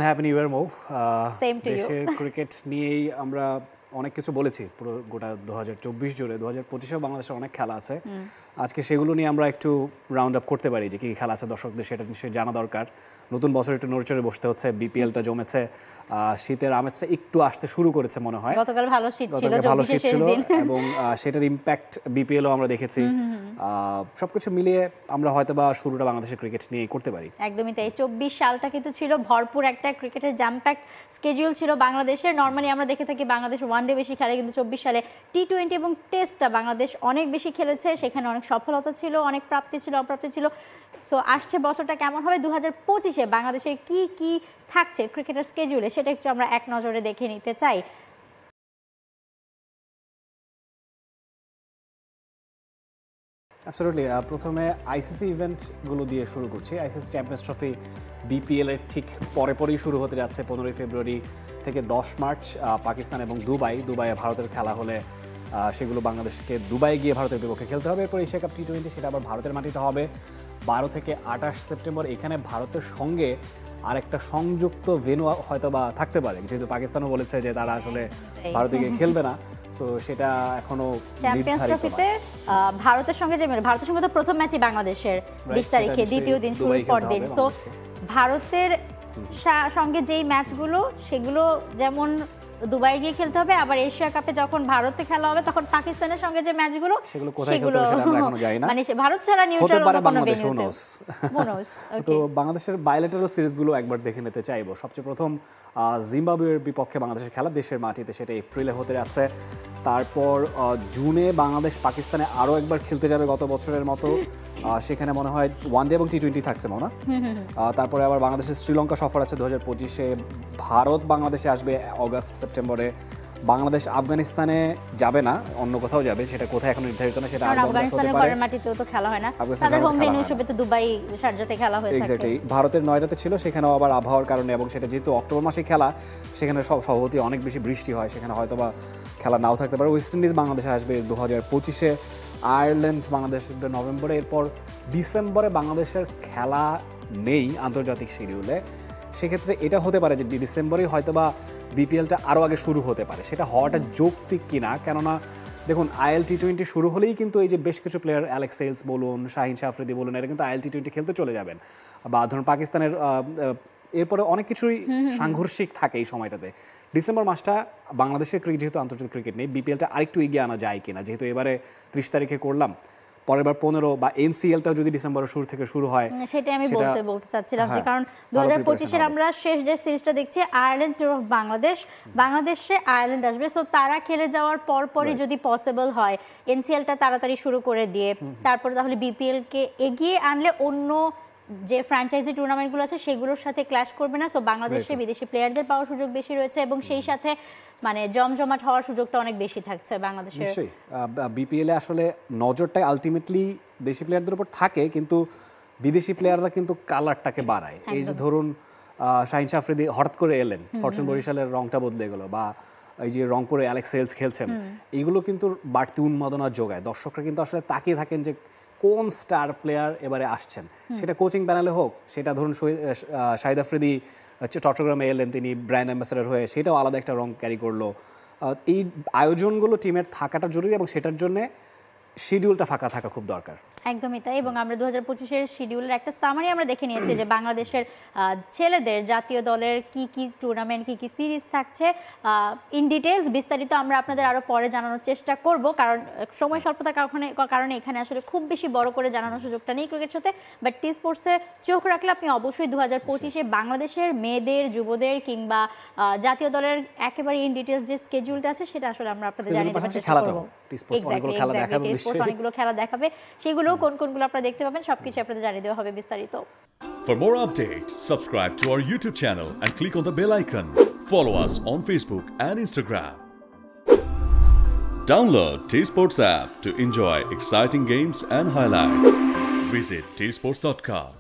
Happy new year Mou. Same to you. দেশের cricket নিয়েই আমরা অনেক কিছু বলেছি পুরো গোটা 2024 জুড়ে। 2025-এও বাংলাদেশের অনেক খেলা আছে। আজকে সেগুলো নিয়ে আমরা একটু রাউন্ড আপ করতে পারি যে কি খেলা আছে দর্শকদের সেটা নিশ্চয়ই জানা দরকার। নতুন বছর একটু নড়চড়ে বসতে হচ্ছে, বিপিএলটা জমেছে, শীতের আমেজটা একটু আসতে শুরু করেছে মনে হয়। গতকাল ভালো শীত ছিল, এবং সেটার ইম্প্যাক্ট বিপিএলও আমরা দেখেছি। সবকিছু মিলিয়ে আমরা হয়তোবা শুরুটা বাংলাদেশের ক্রিকেট নিয়ে করতে পারি। একদমই তাই। 24 সালটা কিন্তু ছিল ভরপুর একটা ক্রিকেটের জ্যাম প্যাকড স্কেডিউল ছিল বাংলাদেশের। নরমালি আমরা দেখে থাকি বাংলাদেশ ওয়ানডে বেশি খেলে, কিন্তু 24 সালে টি-20 এবং টেস্টটা বাংলাদেশ অনেক বেশি খেলেছে। সেখানে অনেক সফলতা ছিল, অনেক প্রাপ্তি ছিল, অপ্রাপ্তি ছিল। সো আসছে বছরটা কেমন হবে, 2025-এ বাংলাদেশের কি কি থাকছে ক্রিকেটের স্কেডিউলে সেটা একটু আমরা এক নজরে দেখে নিতে চাই। অ্যাবসলিউটলি। প্রথমে আইসিসি ইভেন্টগুলো দিয়ে শুরু করছি। আইসিসি চ্যাম্পিয়ন্স ট্রফি বিপিএল এর ঠিক পরেই শুরু হতে যাচ্ছে 15 ফেব্রুয়ারি থেকে 10 মার্চ। পাকিস্তান এবং দুবাইয়ে ভারতের খেলা হলে সেগুলো বাংলাদেশকে দুবাই গিয়ে ভারতের বিপক্ষে খেলতে হবে। এরপর এশিয়া কাপ টি-20 সেটা আবার ভারতের মাটিতে হবে 12 থেকে 28 সেপ্টেম্বর। এখানে ভারতের সঙ্গে আরেকটা সংযুক্ত ভেন্যু হয়তো বা থাকতে পারে, যেহেতু পাকিস্তানও বলেছে যে তারা আসলে ভারতে গিয়ে খেলবে না। সো সেটা এখনো চ্যাম্পিয়ন্স ট্রফিতে ভারতের সঙ্গে তো প্রথম ম্যাচই বাংলাদেশের 20 তারিখে, দ্বিতীয় দিন শুরুর পর দিন। সো ভারতের সঙ্গে যেই ম্যাচগুলো সেগুলো যেমন দুবাই গিয়ে খেলতে হবে, আবার এশিয়া কাপে যখন ভারতে খেলা হবে তখন পাকিস্তানের সঙ্গে যে ম্যাচগুলো সেগুলো মানে ভারত ছাড়া নিউট্রাল কোনো ভেন্যুতে। তো বাংলাদেশের বায়োলেটারাল সিরিজগুলো একবার দেখে নিতে চাইবো। সবচেয়ে প্রথম জিম্বাবুয়ের বিপক্ষে বাংলাদেশের খেলা দেশের মাটিতে, সেটা এপ্রিলে হতে যাচ্ছে। তারপর জুনে বাংলাদেশ পাকিস্তানে আরও একবার খেলতে যাবে গত বছরের মতো। সেখানে মনে হয় ওয়ানডে এবং টি-20 থাকছে মনে হয়। তারপরে আবার বাংলাদেশের শ্রীলঙ্কা সফর আছে 2025-এ। ভারত বাংলাদেশে আসবে অগাস্ট সেপ্টেম্বরে। বাংলাদেশ আফগানিস্তানে যাবে না, অন্য কোথাও যাবে, সেটা কোথায় এখন নির্ধারিত না। সেটা আফগানিস্তানের ঘরের মাটিতেও তো খেলা হয় না, তাদের হোম ভেন্যু হিসেবে তো দুবাই শারজাতে খেলা হয়ে থাকে। এক্স্যাক্টলি। ভারতের নয়ডাতে ছিল, সেখানেও আবার আবহাওয়ার কারণে এবং সেটা যেহেতু অক্টোবর মাসে খেলা, সেখানে স্বভাবতই অনেক বেশি বৃষ্টি হয়, সেখানে হয়তোবা খেলা নাও থাকতে পারে। ওয়েস্ট ইন্ডিজ বাংলাদেশে আসবে 2025-এ। আয়ারল্যান্ড বাংলাদেশ নভেম্বরে। এরপর ডিসেম্বরে বাংলাদেশের খেলা নেই আন্তর্জাতিক শিডিউলে। সেক্ষেত্রে এটা হতে পারে যে ডিসেম্বরেই হয়তোবা বিপিএলটা আরও আগে শুরু হতে পারে। সেটা হওয়াটা যৌক্তিক কিনা, কেননা দেখুন আইএল টি-20 শুরু হলেই কিন্তু এই যে বেশ কিছু প্লেয়ার, অ্যালেক্স সেলস বলুন, শাহিন আফ্রিদি বলুন, এরা কিন্তু আইএল টি-20 খেলতে চলে যাবেন। বা ধরুন পাকিস্তানের এরপরে অনেক কিছুই সাংঘর্ষিক থাকে এই সময়টাতে। ডিসেম্বর মাসটা বাংলাদেশের ক্রিকেট, যেহেতু আন্তর্জাতিক ক্রিকেট নেই, বিপিএলটা আরেকটু এগিয়ে আনা যায় কিনা, যেহেতু এবারে 30 তারিখে করলাম, পরের বার 15 বা এনসিএলটাও যদি ডিসেম্বরের শুরু থেকে শুরু হয়। সেটাই আমি বলতে চাচ্ছিলাম যে কারণ 2025-এর আমরা শেষ যে সিরিজটা দেখছি আয়ারল্যান্ড ট্যুর অফ বাংলাদেশে আয়ারল্যান্ড আসবে। সো তারা খেলে যাওয়ার পরপরই যদি পসিবল হয় এনসিএলটা তাড়াতাড়ি শুরু করে দিয়ে তারপরে তাহলে বিপিএলকে এগিয়ে আনলে অন্য যে ফ্র্যাঞ্চাইজি টুর্নামেন্টগুলো আছে সেগুলোর সাথে ক্ল্যাশ করবে না। সো বাংলাদেশে বিদেশি প্লেয়ারদের পাওয়ার সুযোগ বেশি রয়েছে এবং সেই সাথে মানে জমজমাট হওয়ার সুযোগটা অনেক বেশি থাকছে বাংলাদেশের। নিশ্চয়ই বিপিএলে আসলে নজরটাই আলটিমেটলি দেশি প্লেয়ারদের উপর থাকে, কিন্তু বিদেশি প্লেয়াররা কিন্তু কালারটাকে বাড়ায়। এই যে ধরুন শাহিন আফ্রিদি হঠাৎ করে এলেন, ফরচুন বরিশালের রংটা বদলে গেল, বা এই যে রংপুরে অ্যালেক্স সেলস খেলছেন, এইগুলো কিন্তু বাড়তি উন্মাদনা যোগায়। দর্শকরা কিন্তু আসলে তাকিয়ে থাকেন যে কোন স্টার প্লেয়ার এবারে আসছেন, সেটা কোচিং প্যানেলে হোক, সেটা ধরুন শাহিদ আফ্রিদি চট্টগ্রামে এলেন, তিনি ব্র্যান্ড অ্যাম্বাসেডর হয়ে, সেটাও আলাদা একটা রং ক্যারি করলো। এই আয়োজনগুলো টিমের থাকাটা জরুরি এবং সেটার জন্য শিডিউলটা ফাঁকা থাকা খুব দরকার। একদমই তাই। এবং আমরা 2025-এর শিডিউলের একটা সামারি আমরা দেখে নিয়েছি যে বাংলাদেশের ছেলেদের জাতীয় দলের কি কি টুর্নামেন্ট, কি কি সিরিজ থাকছে ইন ডিটেলস বিস্তারিত আমরা আপনাদের আরও পরে জানানোর চেষ্টা করব, কারণ সময় স্বল্পতার কারণে এখানে আসলে খুব বেশি বড় করে জানানোর সুযোগটা নেই ক্রিকেট শোতে। বাট টি স্পোর্টসে চোখ রাখলে আপনি অবশ্যই 2025-এ বাংলাদেশের মেয়েদের, যুবদের কিংবা জাতীয় দলের একেবারে ইন ডিটেলস যে স্কেডিউলটা আছে সেটা আসলে আমরা আপনাদের জানিয়ে দেওয়ার চেষ্টা করব। অনেকগুলো খেলা দেখাবে, সেগুলো কোনগুলো আপনারা দেখতে পাবেন সবকিছু আপনাদের জানিয়ে দেওয়া হবে বিস্তারিত। For more updates, subscribe to our YouTube channel and click on the bell icon. Follow us on Facebook and Instagram. Download T-Sports app to enjoy exciting games and highlights. Visit tsports.com.